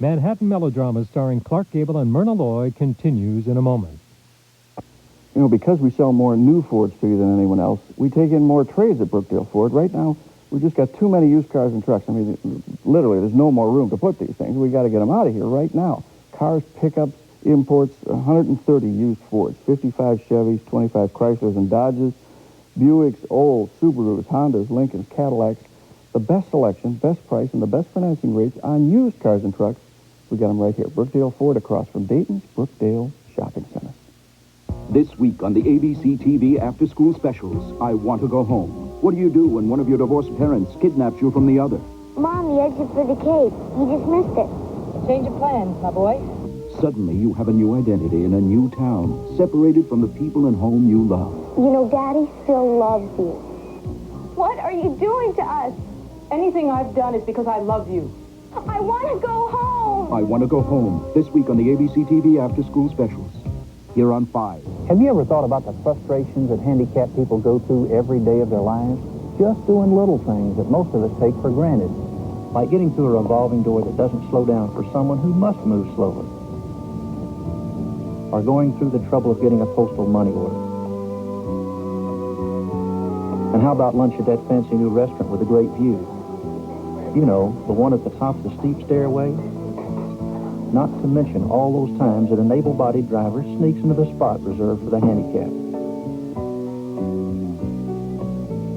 Manhattan Melodrama starring Clark Gable and Myrna Loy continues in a moment. You know, because we sell more new Fords to you than anyone else, we take in more trades at Brookdale Ford. Right now, we've just got too many used cars and trucks. I mean, literally, there's no more room to put these things. We got to get them out of here right now. Cars, pickups, imports, 130 used Fords, 55 Chevys, 25 Chryslers and Dodges, Buicks, Olds, Subarus, Hondas, Lincolns, Cadillacs. The best selection, best price, and the best financing rates on used cars and trucks. We got them right here. Brookdale Ford across from Dayton's Brookdale Shopping Center. This week on the ABC TV after-school specials, I Want to Go Home. What do you do when one of your divorced parents kidnaps you from the other? Mom, the exit for the cave. You just missed it. Change of plans, my boy. Suddenly, you have a new identity in a new town, separated from the people and home you love. You know, Daddy still loves you. What are you doing to us? Anything I've done is because I love you. I want to go home. I Want to Go Home, this week on the ABC TV after-school specials. Here on 5. Have you ever thought about the frustrations that handicapped people go through every day of their lives? Just doing little things that most of us take for granted, like getting through a revolving door that doesn't slow down for someone who must move slowly, or going through the trouble of getting a postal money order. And how about lunch at that fancy new restaurant with a great view? You know, the one at the top of the steep stairway? Not to mention all those times that an able-bodied driver sneaks into the spot reserved for the handicapped.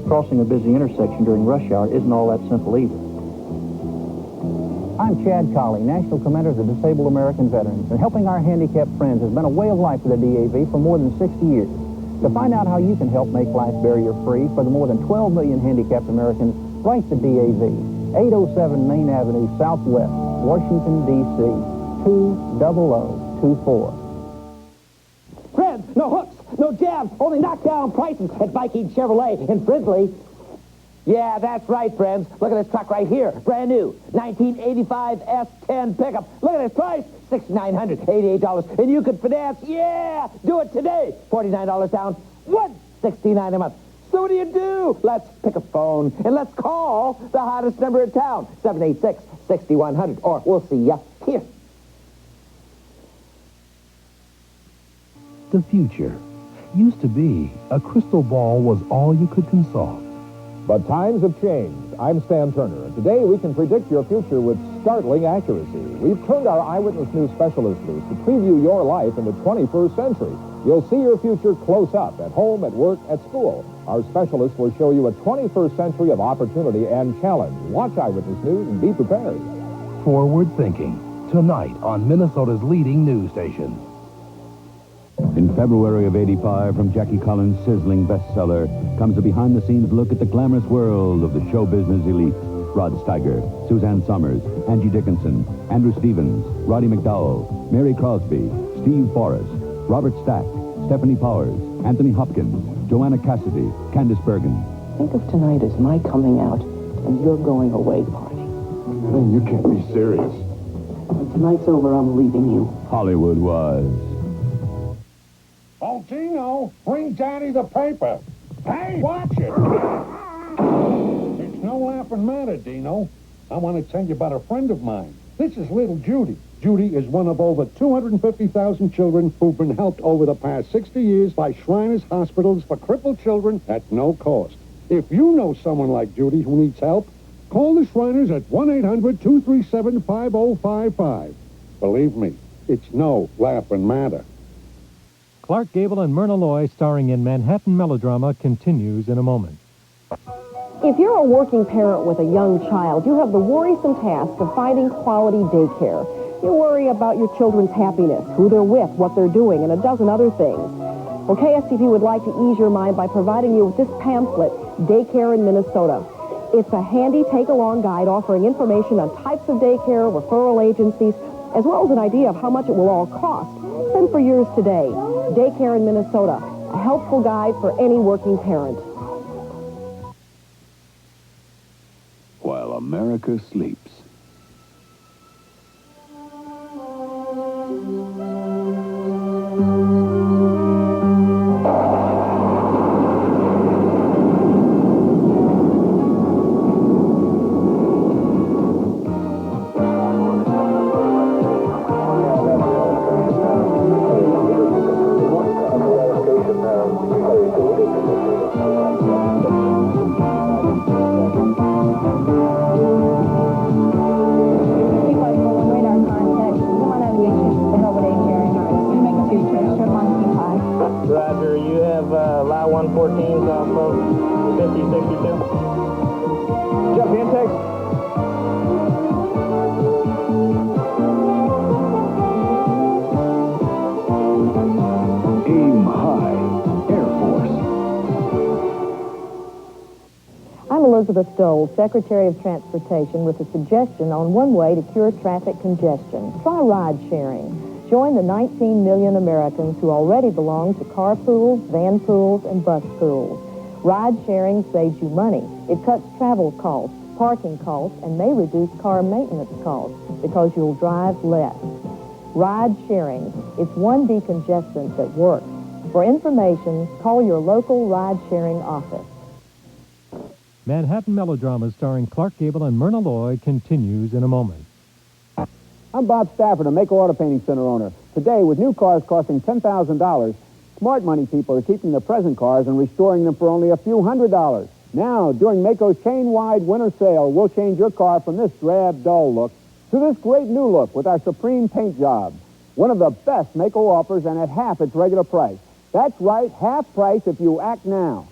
Crossing a busy intersection during rush hour isn't all that simple either. I'm Chad Colley, National Commander of the Disabled American Veterans, and helping our handicapped friends has been a way of life for the DAV for more than 60 years. To find out how you can help make life barrier-free for the more than 12 million handicapped Americans, write the DAV, 807 Main Avenue, Southwest, Washington, D.C., 20024. Friends, no hooks, no jabs, only knockdown prices at Viking Chevrolet in Fridley. Yeah, that's right, friends. Look at this truck right here. Brand new. 1985 S10 pickup. Look at this price. $6,988. And you could finance. Yeah! Do it today. $49 down. $169 a month. So what do? Let's pick a phone and let's call the hottest number in town. 786-6100. Or we'll see ya here. The future used to be a crystal ball was all you could consult. But times have changed. I'm Stan Turner, and today we can predict your future with startling accuracy. We've turned our Eyewitness News specialist loose to preview your life in the 21st century. You'll see your future close up, at home, at work, at school. Our specialist will show you a 21st century of opportunity and challenge. Watch Eyewitness News and be prepared. Forward thinking, tonight on Minnesota's leading news station. In February of '85, from Jackie Collins' sizzling bestseller, comes a behind-the-scenes look at the glamorous world of the show business elite. Rod Steiger, Suzanne Summers, Angie Dickinson, Andrew Stevens, Roddy McDowell, Mary Crosby, Steve Forrest, Robert Stack, Stephanie Powers, Anthony Hopkins, Joanna Cassidy, Candice Bergen. Think of tonight as my coming out and your going away party. Man, you can't be serious. When tonight's over, I'm leaving you. Hollywood was. Oh, Gino, bring Daddy the paper. Hey, watch it. It's no laughing matter, Dino. I want to tell you about a friend of mine. This is little Judy. Judy is one of over 250,000 children who've been helped over the past 60 years by Shriners Hospitals for crippled children at no cost. If you know someone like Judy who needs help, call the Shriners at 1-800-237-5055. Believe me, it's no laughing matter. Clark Gable and Myrna Loy starring in Manhattan Melodrama continues in a moment. If you're a working parent with a young child, you have the worrisome task of finding quality daycare. You worry about your children's happiness, who they're with, what they're doing, and a dozen other things. Well, KSTP would like to ease your mind by providing you with this pamphlet, Daycare in Minnesota. It's a handy take-along guide offering information on types of daycare, referral agencies, as well as an idea of how much it will all cost. Send for yours today. Daycare in Minnesota, a helpful guide for any working parent. While America sleeps. 14 South Slope, 5062. Jeff, the intake. Aim high, Air Force. I'm Elizabeth Dole, Secretary of Transportation, with a suggestion on one way to cure traffic congestion. Try ride sharing. Join the 19 million Americans who already belong to car pools, van pools, and bus pools. Ride sharing saves you money. It cuts travel costs, parking costs, and may reduce car maintenance costs because you'll drive less. Ride sharing. It's one decongestant that works. For information, call your local ride sharing office. Manhattan Melodrama starring Clark Gable and Myrna Loy continues in a moment. I'm Bob Stafford, a Mako Auto Painting Center owner. Today, with new cars costing $10,000, smart money people are keeping their present cars and restoring them for only a few $100s. Now, during Mako's chain-wide winter sale, we'll change your car from this drab, dull look to this great new look with our Supreme paint job. One of the best Mako offers and at half its regular price. That's right, half price if you act now.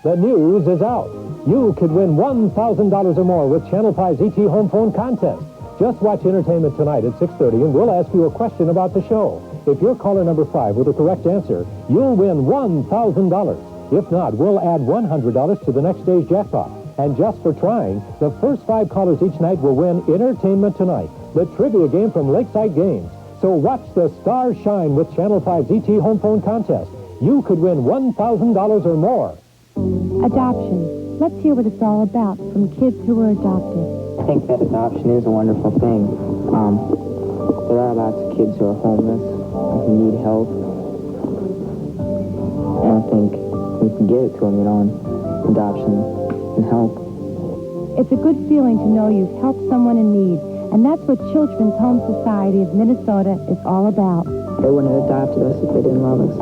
The news is out. You could win $1,000 or more with Channel 5's ET Home Phone Contest. Just watch Entertainment Tonight at 6:30 and we'll ask you a question about the show. If you're caller number 5 with the correct answer, you'll win $1,000. If not, we'll add $100 to the next day's jackpot. And just for trying, the first 5 callers each night will win Entertainment Tonight, the trivia game from Lakeside Games. So watch the stars shine with Channel 5's ET Home Phone Contest. You could win $1,000 or more. Adoption. Let's hear what it's all about from kids who were adopted. I think that adoption is a wonderful thing. There are lots of kids who are homeless and who need help. And I think we can give it to them, in adoption and help. It's a good feeling to know you've helped someone in need, and that's what Children's Home Society of Minnesota is all about. They wouldn't have adopted us if they didn't love us.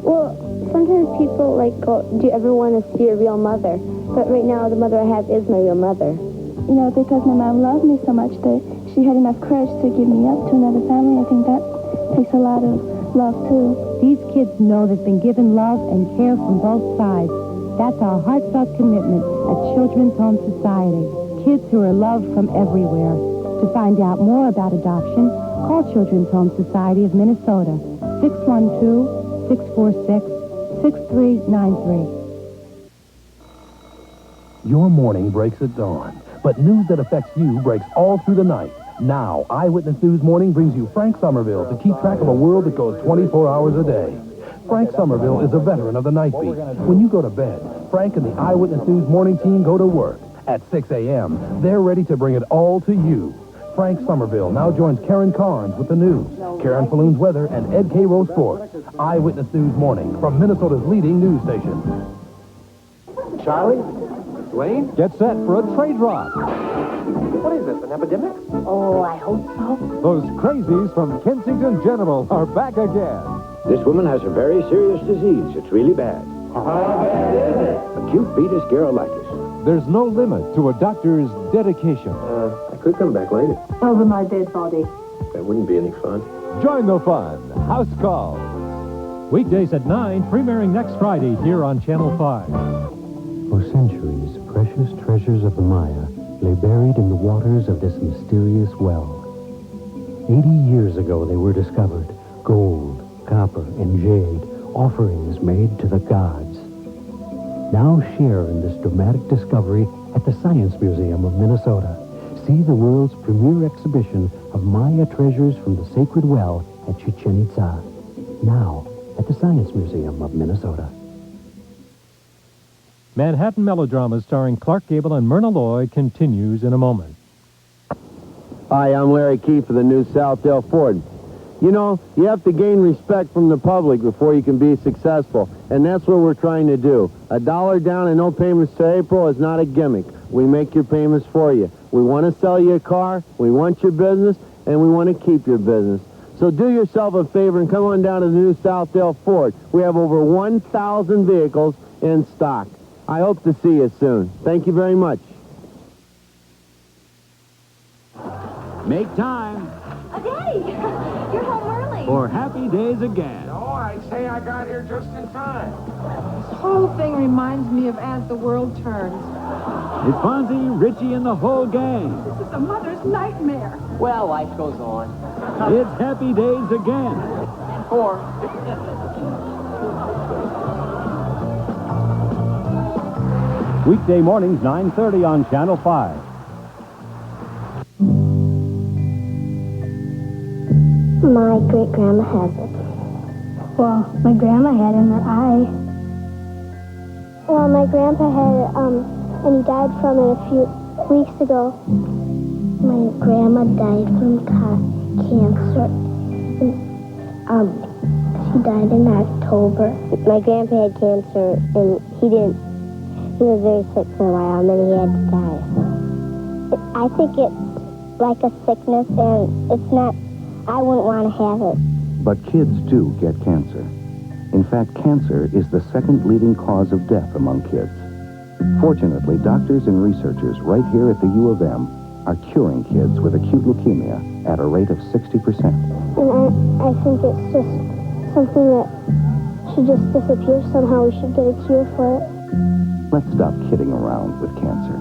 Well, sometimes people do you ever want to see a real mother? But right now, the mother I have is my real mother. Because my mom loved me so much that she had enough courage to give me up to another family. I think that takes a lot of love, too. These kids know they've been given love and care from both sides. That's our heartfelt commitment at Children's Home Society. Kids who are loved from everywhere. To find out more about adoption, call Children's Home Society of Minnesota, 612-646-6393. Your morning breaks at dawn, but news that affects you breaks all through the night. Now, Eyewitness News Morning brings you Frank Somerville to keep track of a world that goes 24 hours a day. Frank Somerville is a veteran of the night beat. When you go to bed, Frank and the Eyewitness News Morning team go to work. At 6 a.m., they're ready to bring it all to you. Frank Somerville now joins Karen Carnes with the news, Karen Falloon's weather, and Ed Cairo sports. Eyewitness News Morning from Minnesota's leading news station. Charlie? Wayne? Get set for a trade drop. What is this, an epidemic? Oh, I hope so. Those crazies from Kensington General are back again. This woman has a very serious disease. It's really bad. How bad is it? Acute fetus garolitis. There's no limit to a doctor's dedication. I could come back later. Over my dead body. That wouldn't be any fun. Join the fun. House Calls. Weekdays at 9, premiering next Friday here on Channel 5. For centuries, precious treasures of the Maya lay buried in the waters of this mysterious well. 80 years ago, they were discovered. Gold, copper, and jade, offerings made to the gods. Now share in this dramatic discovery at the Science Museum of Minnesota. See the world's premier exhibition of Maya treasures from the sacred well at Chichen Itza. Now at the Science Museum of Minnesota. Manhattan Melodrama starring Clark Gable and Myrna Loy continues in a moment. Hi, I'm Larry Keefe of the new Southdale Ford. You know, you have to gain respect from the public before you can be successful, and that's what we're trying to do. $1 down and no payments to April is not a gimmick. We make your payments for you. We want to sell you a car, we want your business, and we want to keep your business. So do yourself a favor and come on down to the new Southdale Ford. We have over 1,000 vehicles in stock. I hope to see you soon. Thank you very much. Make time. Daddy, Hey, you're home early. For happy days again. No, I'd say I got here just in time. This whole thing reminds me of As the World Turns. It's Fonzie, Richie, and the whole gang. This is a mother's nightmare. Well, life goes on. It's happy days again. 4. Weekday mornings, 9:30 on Channel 5. My great-grandma has it. Well, my grandma had it in her eye. Well, my grandpa had it, and he died from it a few weeks ago. My grandma died from cancer. And, she died in October. My grandpa had cancer, and he was very sick for a while, and then he had to die. I think it's like a sickness, and it's not, I wouldn't want to have it. But kids do get cancer. In fact, cancer is the second leading cause of death among kids. Fortunately, doctors and researchers right here at the U of M are curing kids with acute leukemia at a rate of 60%. And I think it's just something that should just disappear somehow. We should get a cure for it. Let's stop kidding around with cancer.